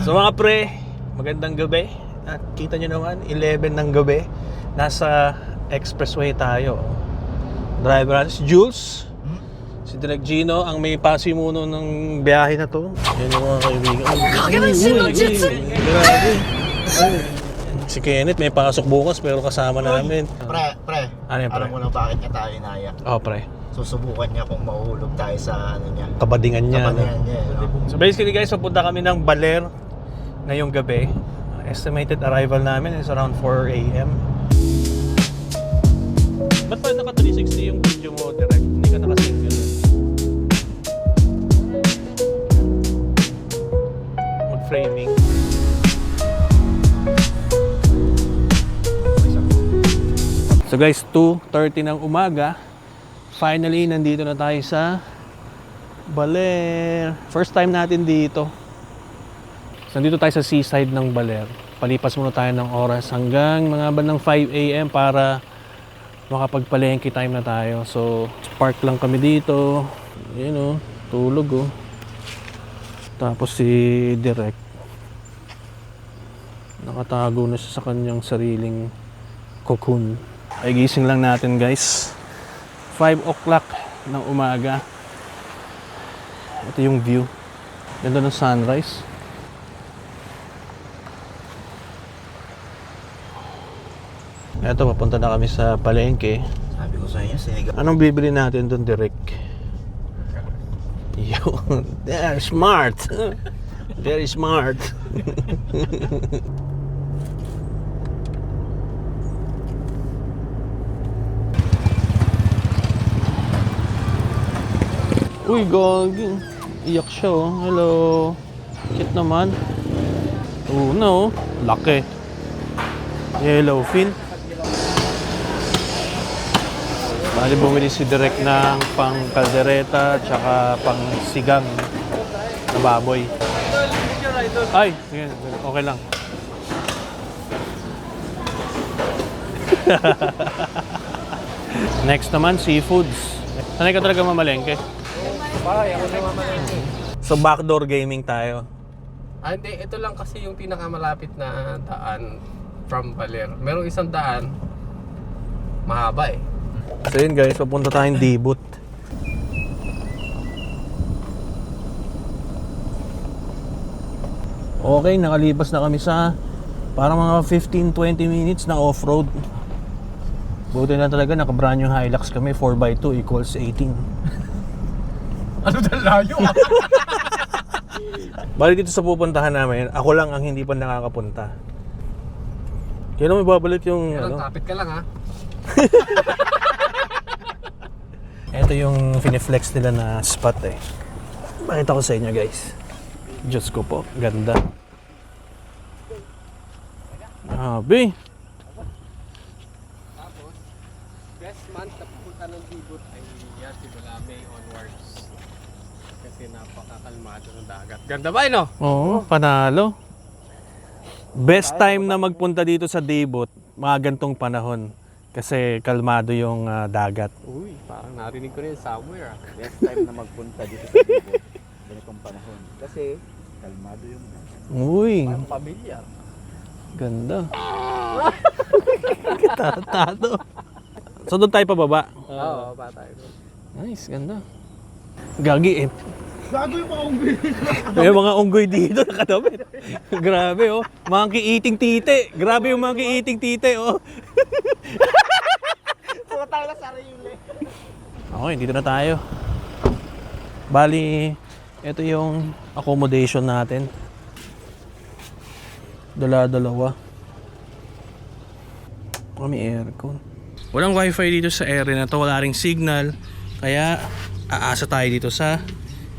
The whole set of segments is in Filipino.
So mga pre, magandang gabi. At kita nyo naman, 11 ng gabi. Nasa expressway tayo. Driver natin si Jules, si Direk Gino, ang may pasimuno ng biyahe na to. Yan yung mga kaibigan. Grabe. Si Kenneth may pasok bukas pero kasama namin. Pre, Ano yan, pre? alam mo na bakit niya tayo inaya? Oh, pre. Susubukan niya kung mahuhulog tayo sa ano niya. Kabadingan niya. Kabadingan niya. No? So basically guys, papunta kami ng Baler ngayong gabi. Estimated arrival namin is around 4 a.m. Ba't pa naka 360 yung video mo direct? Hindi ka naka-single. Mag-framing. So guys, 2:30 ng umaga. Finally, nandito na tayo sa Baler. First time natin dito. So, nandito tayo sa seaside ng Baler. Palipas muna tayo ng oras hanggang mga bandang 5 a.m. para makapagpalengke time na tayo. So, park lang kami dito. Yun o, tulog o. Tapos si Direk. Nakatago na siya sa kanyang sariling cocoon. Ay, gising lang natin guys. 5 o'clock ng umaga. Ito yung view. Ganda ng sunrise. Ito, papunta na kami sa palengke. Sabi ko sa inyo, sinigaw. Anong bibili natin doon, Direk? Yo, they're smart. Very smart. Uy, gagi. Iyak siya, oh. Hello. Cute naman. Oh, no. Laki. Yellowfin. Bali bumili si Direk ng pang kaldereta tsaka pang sigang na baboy. Ay, okay lang. Next naman, seafoods. Sanay ka talaga mamalengke? Ay, ako na mamalengke. So backdoor gaming tayo. Ah, hindi. Ito lang kasi yung pinakamalapit na daan from Baler. Merong isang daan, mahaba eh. So yun guys, papunta tayong Dibut. Okay, nakalipas na kami sa parang mga 15-20 minutes na off-road. Buti na talaga, naka-brand new Hilux kami, 4x2 equals 18. Ano na layo ah? Bali dito sa pupuntahan namin, ako lang ang hindi pa nakakapunta. Kaya naman babalik yung Tapit ka lang ha. Ito yung finiflex nila na spot eh. Pakita ko sa inyo guys. Diyos ko po, ganda. Grabe. Tapos, best month na pupunta ng Dibut ay yan simula May onwards. Kasi napakakalmado ng dagat. Ganda ba no? Oo, panalo. Best time na magpunta dito sa Dibut, mga gantong panahon. Kasi kalmado yung dagat. Uy, parang narinig ko rin somewhere ah. Best time na magpunta dito sa Dibut. Ganitong panahon. Kasi, kalmado yung Uy, Parang pamilyar. ganda. Tatado. So doon tayo pababa. Oo, pa tayo. Nice, ganda. Gagi eh. Gago yung mga unggoy. May mga unggoy dito nakatabi. Grabe oh. Monkey eating tite. Grabe yung monkey eating tite oh. Puro tayo na sarili. Okay, dito na tayo. Bali, ito yung accommodation natin. Dala-dalawa. May aircon. Walang wifi dito sa area na to. Wala ring signal. Kaya aasa tayo dito sa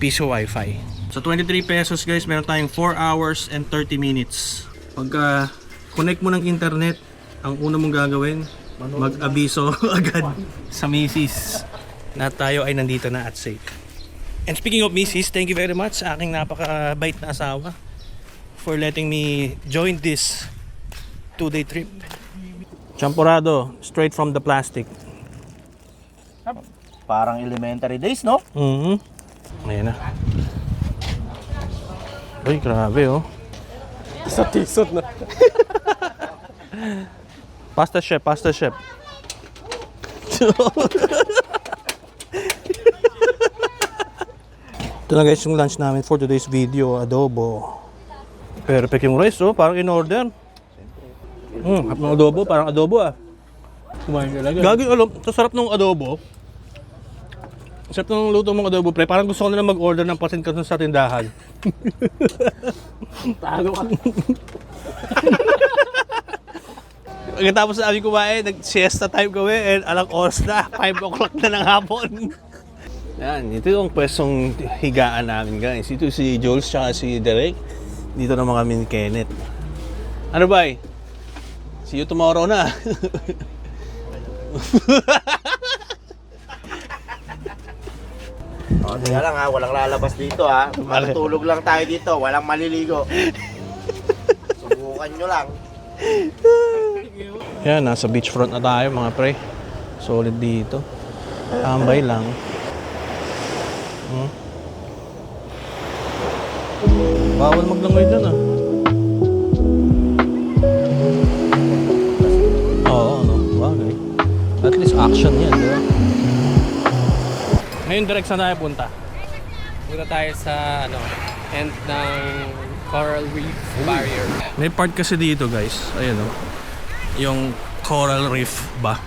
piso wifi. So 23 pesos guys, meron tayong 4 hours and 30 minutes. Pagka connect mo ng internet, ang una mong gagawin, mag-abiso agad sa misis na tayo ay nandito na at safe. And speaking of misis, thank you very much sa aking napakabait na asawa for letting me join this 2-day trip. Champurrado, straight from the plastic. Parang elementary days, no? Ayan na. Uy, grabe oh. Sa tisod na. Pasta chef, pasta chef. Ito na guys yung lunch namin for today's video, adobo. Perfect yung rice oh, parang in-order. Hap ng adobo, parang adobo ah. Kumain talaga. Gagawin alam, sa sarap ng adobo. Sarap ng luto mong adobo pre, parang gusto ko na lang mag-order ng pasin kanson sa tindahan. Talo ka. Pagkatapos na kami kumain, nag-siesta time kami and alang oras na, 5 o'clock na ng hapon. Yan, ito yung pwestong higaan namin guys. Ito si Jules tsaka si Derek. Dito naman kami ni Kenneth. Ano ba eh? See you tomorrow na. O, tingnan lang ha, walang lalabas dito ha. Matutulog lang tayo dito, walang maliligo. Subukan nyo lang. Yan, nasa beachfront na tayo mga pre. Solid dito. Tambay lang. Bawal maglangoy dyan ah. Oo, ano, bagay. At least action yan, di ba? Ngayon direct saan tayo punta? Punta tayo sa end ng Coral Reef Barrier. May part kasi dito guys, ayan o. Yung Coral Reef ba?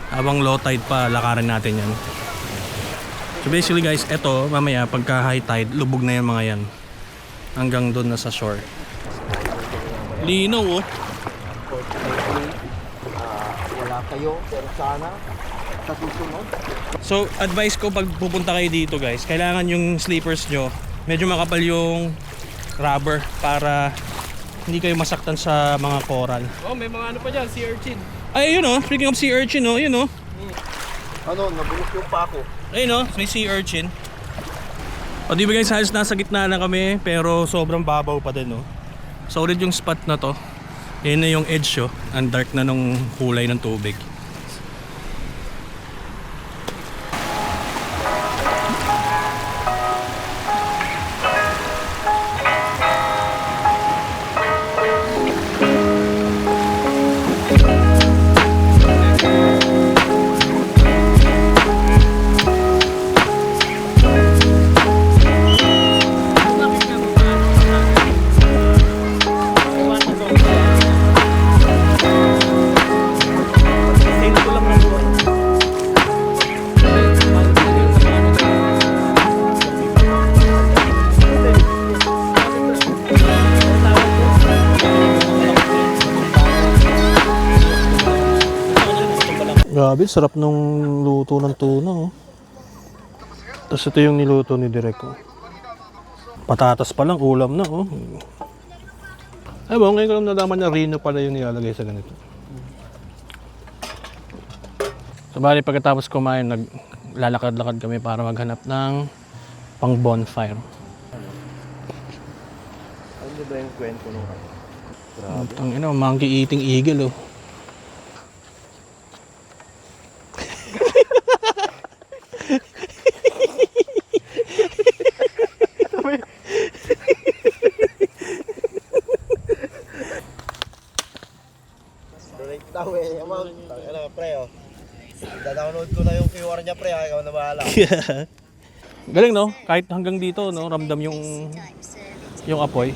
Habang low tide pa, lakarin natin yan. So basically guys, eto mamaya pagka high tide, lubog na yung mga yan. Hanggang doon na sa shore. Linaw oh. Wala kayo, pero sana sa susunod. So advice ko pag pupunta kayo dito guys, kailangan yung sleepers nyo medyo makapal yung rubber para hindi kayo masaktan sa mga coral. Oh, may mga pa dyan, sea urchin. Ay yun oh, speaking of sea urchin oh, yun oh. Ano, nabulok yung pa ako. Ayun oh, may sea urchin. O di ba guys, halos nasa gitna na kami pero sobrang babaw pa din oh. Solid yung spot na to. Yan na yung edge oh, ang dark na nung kulay ng tubig. Grabe, sarap nung luto ng tuna oh. Tapos ito yung niluto ni Direk oh. Patatas pa lang, ulam na oh. Ay ba, ngayon ko lang nalaman na rino pala yung nilalagay sa ganito. So bali pagkatapos kumain, naglalakad-lakad kami para maghanap ng pang bonfire. Ano ba yung kwento nung grabe? Ang ina, monkey eating eagle oh. Daw eh, amount. Ano, pre oh. Download ko na yung QR niya pre, ikaw na bahala. Galing no? Kahit hanggang dito no, ramdam yung apoy.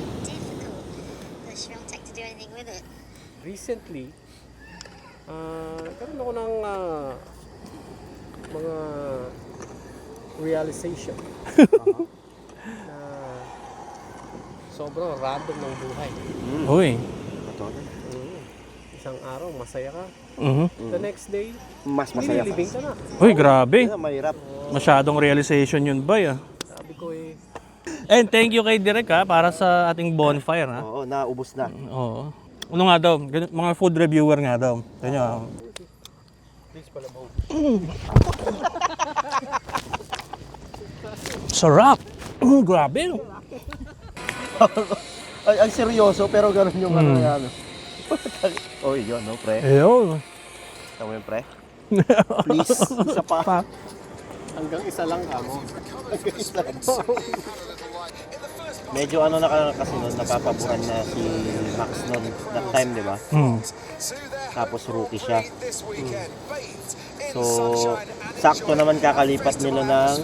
Recently, nagkaroon ako ng mga realization na sobrang random ng buhay. Uy. Isang araw, masaya ka. Mhm. The next day, Mas masaya nililibing ka na. Uy, grabe. Kaya mahirap. Masyadong realization yun ba ah. Sabi ko eh, And thank you kay Direk ha, para sa ating bonfire ha. Oo, naubos na. Oo. Ano nga daw, mga food reviewer nga daw. Ganyan. Please pala mo. Sarap! Grabe! Ay, seryoso pero ganun yung ano yan. Oy, yun no, pre. Ayun. Tama yun, pre. Please, isa pa. hanggang isa lang ka mo. Hanggang isa lang. Medyo ano na kasi nun, napapabuhan na si Max noon that time, di ba? Tapos rookie siya. So, sakto naman kakalipat nila ng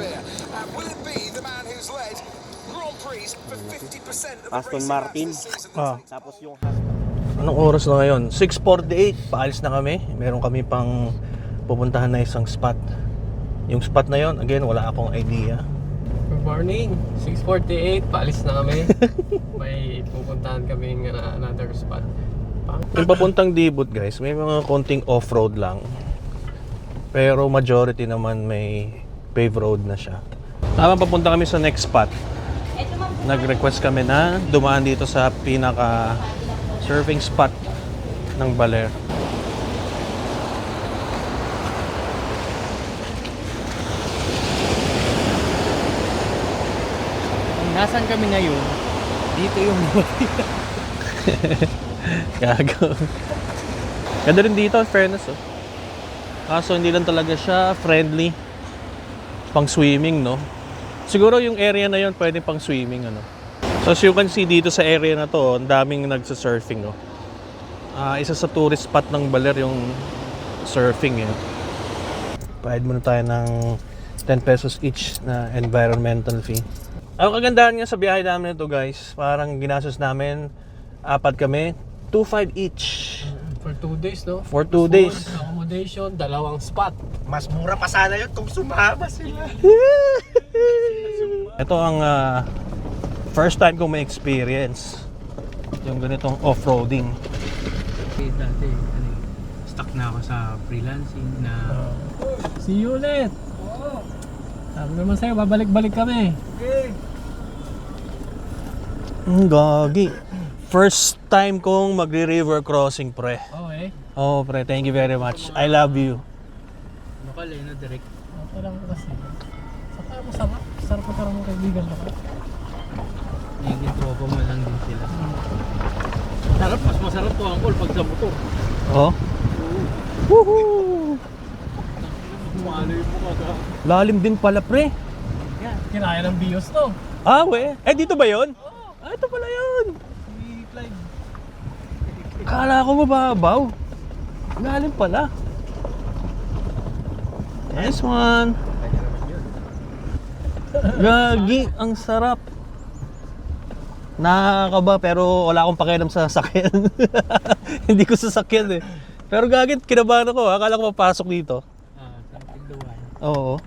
Aston Martin. Tapos yung Anong oras na ngayon? 6:48. Paalis na kami. Meron kami pang pupuntahan na isang spot. Yung spot na yon, again, wala akong idea. Good morning. 6:48. Paalis na kami. May pupuntahan kami ng another spot. Yung papuntang Dibut, guys, may mga konting off-road lang. Pero majority naman may paved road na siya. Tama, papunta kami sa next spot. Nag-request kami na dumaan dito sa pinaka surfing spot ng Baler. Nasaan kami ngayon? Dito yung Gago. Ganda rin dito, in fairness. Oh. Kaso hindi lang talaga siya friendly pang swimming, no? Siguro yung area na yon pwede pang swimming, ano? So as you can see dito sa area na to, ang daming nagsa-surfing, no? Isa sa tourist spot ng Baler yung surfing, eh. Bayad muna tayo ng 10 pesos each na environmental fee. Ang kagandahan nga sa biyahe namin ito, guys, parang ginastos namin, 4 kami, 2.5 each. For 2 days, no? For 2 days. Food, accommodation, 2 spot. mas mura pa sana yun kung sumama sila. Ito ang first time kong may experience yung ganitong off-roading. Dati, stuck na ako sa freelancing na See you ulit! Sabi naman sa'yo, babalik-balik kami. Ang gagi. First time kong magre-river crossing, pre. Okay. Oh, pre, thank you very much. I love you. lokal eh, no, direct. Okay lang kasi. Saka masarap. Sarap pa parang mga kaibigan mo. Yung tropa mo lang din sila. Sarap, mas masarap to angkol pag sa motor. Oh. Woohoo! Kumaloy mo ka. Lalim din pala, pre. Kinaya ng bios to. Ah, we. Eh, dito ba yun? Ah, ito pala yun. Kala ko mababaw. Lalim pala. Nice one. Gagi, ang sarap. Nakakaba pero wala akong pakialam sa sasakyan. Hindi ko sasakyan eh. Pero gagi, kinabahan ako. Akala ko mapasok dito. Sa Tigduan. Oo.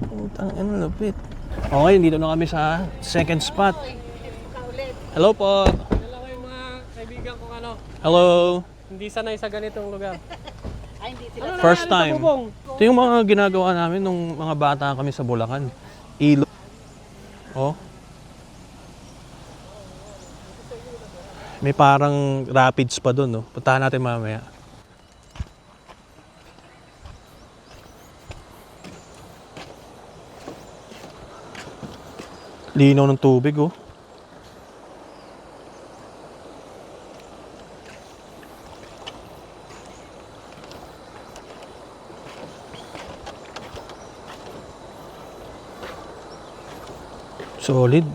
Putang ina, lapit. Okay, dito na kami sa second spot. Hello po. Dala ko yung mga kaibigan kong ano, Hello. hindi sanay sa ganitong lugar. First time. Ito yung mga ginagawa namin nung mga bata kami sa Bulacan. Ilog. Oh. May parang rapids pa doon, no? Puntahan natin mamaya. Linaw ng tubig, oh. Solid.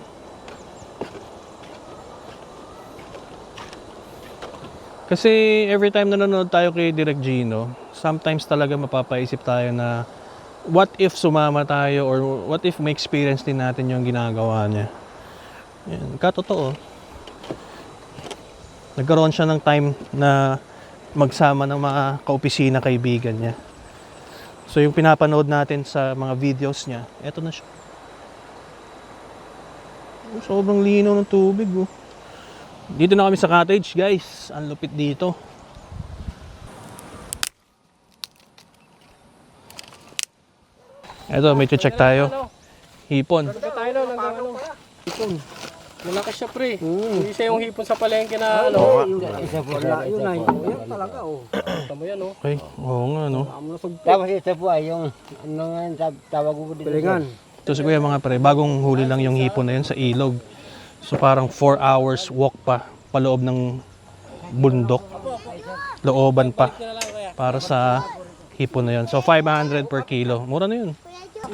Kasi every time nanonood tayo kay Direk Gino, sometimes talaga mapapaisip tayo na what if sumama tayo or what if may experience din natin yung ginagawa niya. Yan, katotoo. Nagkaroon siya ng time na magsama ng mga kaopisina kaibigan niya. So yung pinapanood natin sa mga videos niya, eto na siya. Sobrang linaw ng tubig, oh. Dito na kami sa cottage, guys. Ang lupit dito. Eto, may check tayo. Hipon. Pagka tayo na, ano, hipon. Malakas siya pre. Hindi siya yung hipon sa palengke na ano. Isa po sa yun ay. Yan talaga oh. Tama yan oh. Okay, oo nga, no. Tapos isa po ay yung ano nga tawag ko dito. Pilingan. Ito si Kuya mga pre, bagong huli lang yung hipon na yun sa ilog. So parang 4 hours walk pa, paloob ng bundok. Looban pa, para sa hipon na yun. So 500 per kilo. Mura na yun.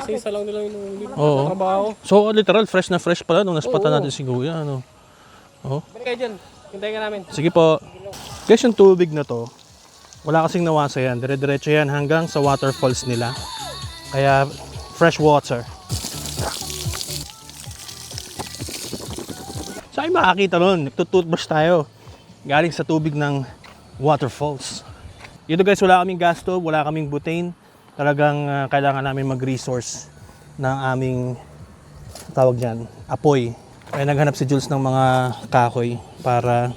Isa-isa lang nila yung Oo. trabaho. So literal fresh na fresh pala nung naspatan natin si Kuya. Ano? Oh. Balik kayo dyan. Hintayin ka namin. Sige po. Guys, yung tubig na to, wala kasing nawasa yan. Dire-diretso yan hanggang sa waterfalls nila. Kaya fresh water. Saan makakita nun? Nagtututbrush tayo. Galing sa tubig ng waterfalls. Dito guys, wala kaming gas stove, wala kaming butane. Talagang kailangan namin mag-resource ng aming tawag dyan, apoy. Kaya naghanap si Jules ng mga kahoy para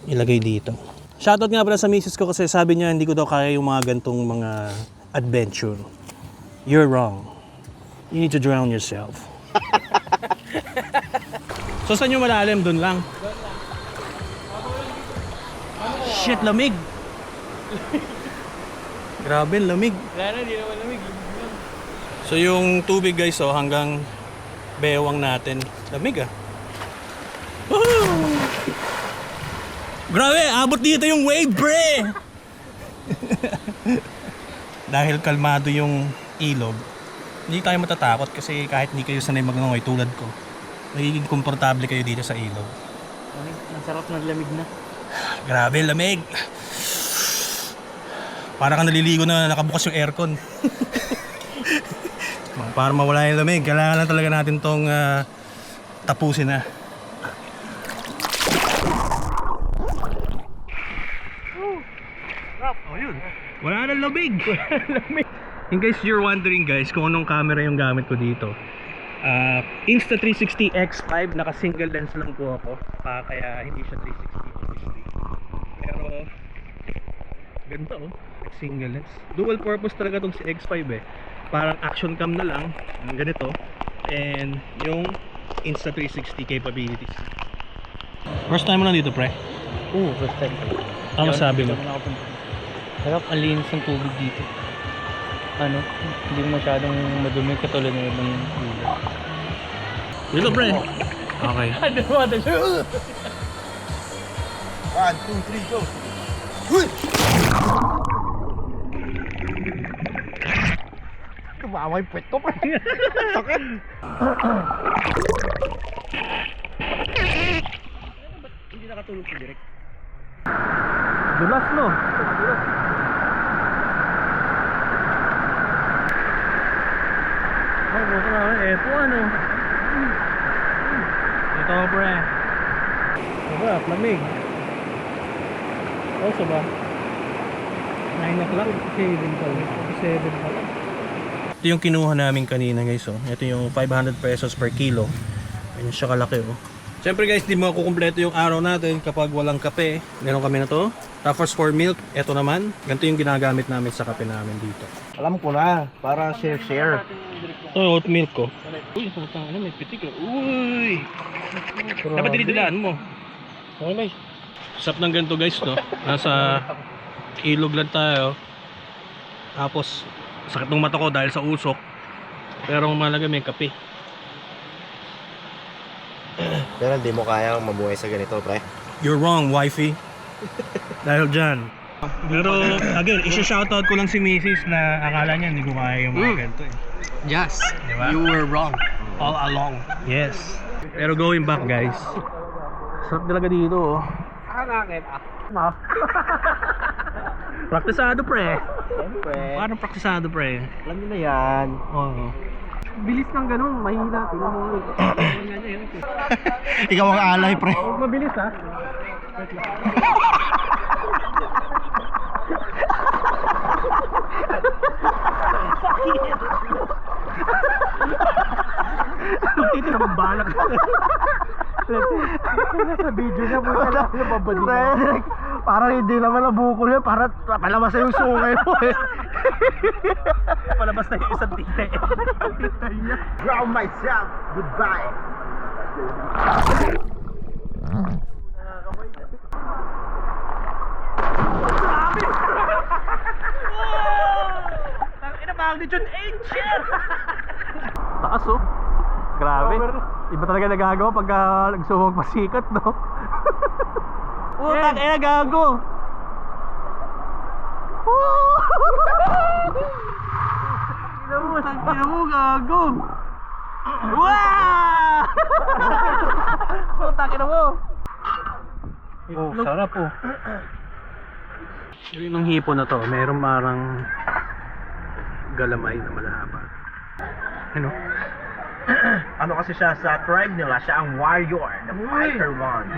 ilagay dito. Shoutout nga pala sa misis ko kasi sabi niya hindi ko daw kaya yung mga gantong mga adventure. You're wrong. You need to drown yourself. So saan yung malalim? Doon lang? Shit, lamig! Grabe, lamig. Wala na, di naman lamig. So yung tubig guys, oh, hanggang bewang natin. Lamig ah. Woohoo! Grabe, abot dito yung wave, pre! Dahil kalmado yung ilog, hindi tayo matatakot kasi kahit hindi kayo sanay magnangoy tulad ko, magiging komportable kayo dito sa ilog. Ang sarap ng lamig na. Grabe, lamig! Para kang naliligo na nakabukas yung aircon. Para mawala yung lamig, kailangan lang talaga natin tong tapusin na. Oh, yun. Wala na lamig. In case you're wondering guys kung anong camera yung gamit ko dito, Insta360 X5, naka single lens lang po ako, kaya hindi siya 360 obviously. Pero ganda oh, single lens. Dual purpose talaga tong si X5 eh. Parang action cam na lang, ganito, and yung Insta360 capabilities. First time mo lang dito, pre? Oo, first time. Ano sabi mo? Sarap, ang linis ng tubig dito. Ano, hindi masyadong madumi katulad ng ibang ilog. Dito, pre. Okay. Ano mo, ano siya? 1, 2, 3, go! Tumawa yung pwet ko pa. Sakit! Hindi nakatulog si Direk. Dulas, no? Oh, buka na. Eto, ano? Ito, pre. Diba, lamig. Also ba? 9 o'clock, 7 pala. 7 pala. Ito yung kinuha namin kanina guys, oh. Ito yung 500 pesos per kilo. Ayun siya kalaki, oh. Siyempre guys, di mo kukumpleto yung araw natin kapag walang kape. Meron kami na to. Tapos for milk, ito naman. Ganito yung ginagamit namin sa kape namin dito. Alam ko na, para share-share. Ito yung oat milk ko. Uy, putang ina, may pitik. Uy! Dapat dinidilaan mo. Okay, may. Sap ng ganito guys, no? Nasa ilog lang tayo. Tapos, sakit ng mata ko dahil sa usok. Pero ang mahalaga may kape. Pero hindi mo kaya mabuhay sa ganito, pre. You're wrong, wifey. Dahil dyan. Pero, again, isa-shoutout ko lang si Mrs. na akala niya hindi ko kaya yung mga ganito eh. Yes, Diba? you were wrong all along. Yes. Pero going back guys, sarap talaga dito oh. Nakakit Praktisado pre. Siyempre. Parang praktisado pre. Alam nyo na yan. Oo. Bilis ng ganun, mahina. Tingnan mo. Ikaw ang alay, pre. Huwag mabilis ha. Dito naman balak. Sa video niya, puta na nababalik. Pre, parang hindi naman nabukol yun. Parang palabas na yung sungay mo eh. Palabas na yung isang tite. Drown myself. Goodbye. Tangina, magnitude 8 shit! Taas oh. Grabe. Iba talaga nagagawa pagka nagsuhong pasikat, no? Utang ina gago. Woo! Ina mo, gago! Wow! Puta, mo! Oh, sarap po. Yung ng hipon na to, meron parang galamay na malahaba. Ano? Ano kasi siya sa tribe nila, siya ang warrior, the fighter one.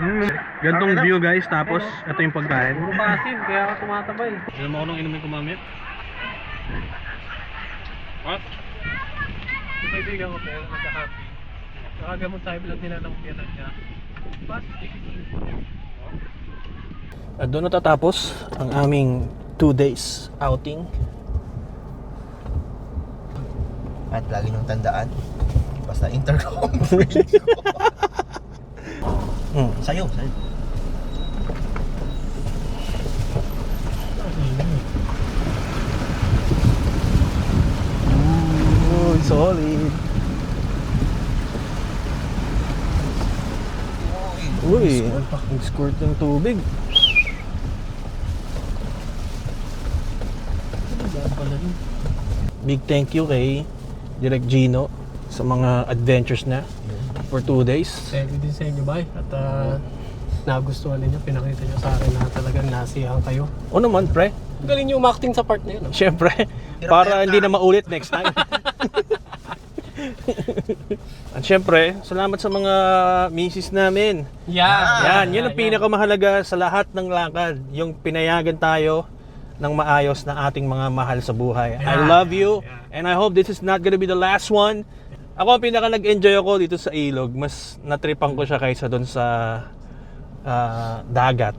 Gantong view guys, tapos ito yung pagkain. Puro basin, kaya ako tumatabay. Alam mo kung inumin ko mamit? What? Yung kaibigan ko pero nagka-happy. Nakagamot tayo bilang nila ng piyanan niya. Plastic. At doon natatapos ang aming 2 days outing. At lagi niyong tandaan, basta intercom. Sayo. Oh, solid. Uy, nag-squirt ng tubig. Big thank you kay Direk Gino sa mga adventures na for 2 days. Thank you din sa inyo, bye. At nagustuhan ninyo, pinakita nyo sa akin na talagang nasiyahan kayo. O naman, pre. Galing nyo umakting sa part na yun. Siyempre, para hindi na maulit next time. At siyempre, salamat sa mga misis namin. Yan, yun ang pinakamahalaga sa lahat ng lakad. Yung pinayagan tayo ng maayos na ating mga mahal sa buhay. I love you and I hope this is not gonna be the last one. Ako ang pinaka nag-enjoy ako dito sa ilog. Mas natripan ko siya kaysa doon sa dagat.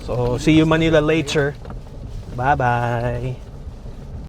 So, see you Manila later. Bye-bye.